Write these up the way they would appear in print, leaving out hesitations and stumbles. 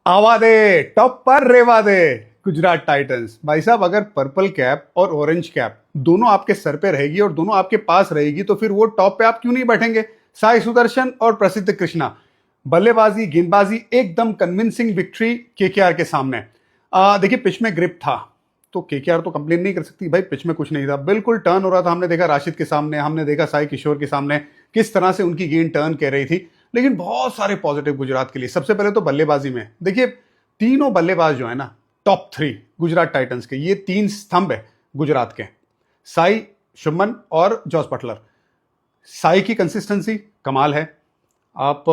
आवा दे, टॉप पर रेवा दे। गुजरात टाइटंस भाई साहब, अगर पर्पल कैप और ऑरेंज कैप दोनों आपके सर पे रहेगी और दोनों आपके पास रहेगी तो फिर वो टॉप पे आप क्यों नहीं बैठेंगे? साई सुदर्शन और प्रसिद्ध कृष्णा, बल्लेबाजी गेंदबाजी एकदम कन्विंसिंग विक्ट्री केकेआर के सामने। देखिए, पिच में ग्रिप था तो केकेआर तो कंप्लेन नहीं कर सकती भाई, पिच में कुछ नहीं था, बिल्कुल टर्न हो रहा था। हमने देखा राशिद के सामने, हमने देखा साई किशोर के सामने किस तरह से उनकी गेंद टर्न कर रही थी। लेकिन बहुत सारे पॉजिटिव गुजरात के लिए। सबसे पहले तो बल्लेबाजी में देखिए, तीनों बल्लेबाज जो है ना, टॉप 3 गुजरात टाइटंस के, ये 3 स्तंभ है गुजरात के, साई, शुभमन और जॉस बटलर। साई की कंसिस्टेंसी कमाल है। आप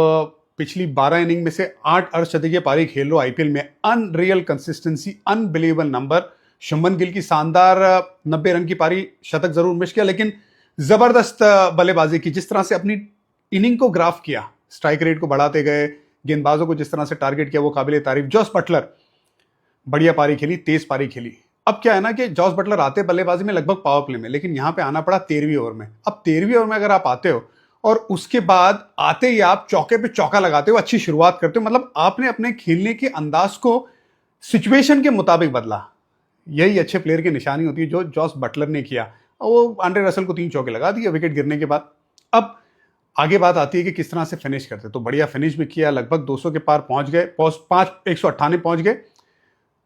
पिछली 12 इनिंग में से 8 अर्धशतकीय पारी खेल लो आईपीएल में, unreal consistency, unbelievable number. Shubman Gill की शानदार 90 रन की पारी, शतक जरूर मिस किया लेकिन जबरदस्त बल्लेबाजी की। जिस तरह से अपनी इनिंग को ग्राफ किया, स्ट्राइक रेट को बढ़ाते गए, गेंदबाजों को जिस तरह से टारगेट किया, वो काबिले तारीफ। जॉस बटलर बढ़िया पारी खेली, तेज पारी खेली। अब क्या है ना कि जॉस बटलर आते बल्लेबाजी में लगभग पावर प्ले में, लेकिन यहां पे आना पड़ा 13वीं ओवर में। अब 13वीं ओवर में अगर आप आते हो और उसके बाद आते ही आप चौके पे चौका लगाते हो, अच्छी शुरुआत करते हो, मतलब आपने अपने खेलने के अंदाज को सिचुएशन के मुताबिक बदला। यही अच्छे प्लेयर की निशानी होती है, जो जॉस बटलर ने किया। वो आंड्रे रसल को 3 चौके लगा दिए विकेट गिरने के बाद। अब आगे बात आती है कि किस तरह से फिनिश करते, तो बढ़िया फिनिश भी किया, लगभग 200 के पार पहुंच गए, 198 पहुंच गए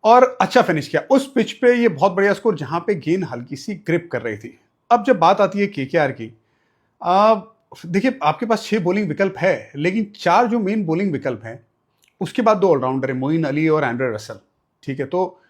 और अच्छा फिनिश किया उस पिच पे। ये बहुत बढ़िया स्कोर जहां पे गेंद हल्की सी ग्रिप कर रही थी। अब जब बात आती है केकेआर की, देखिए आपके पास 6 बॉलिंग विकल्प है, लेकिन 4 जो मेन बॉलिंग विकल्प हैं उसके बाद 2 ऑलराउंडर है, मोइन अली और एंड्रे रसल। ठीक है, तो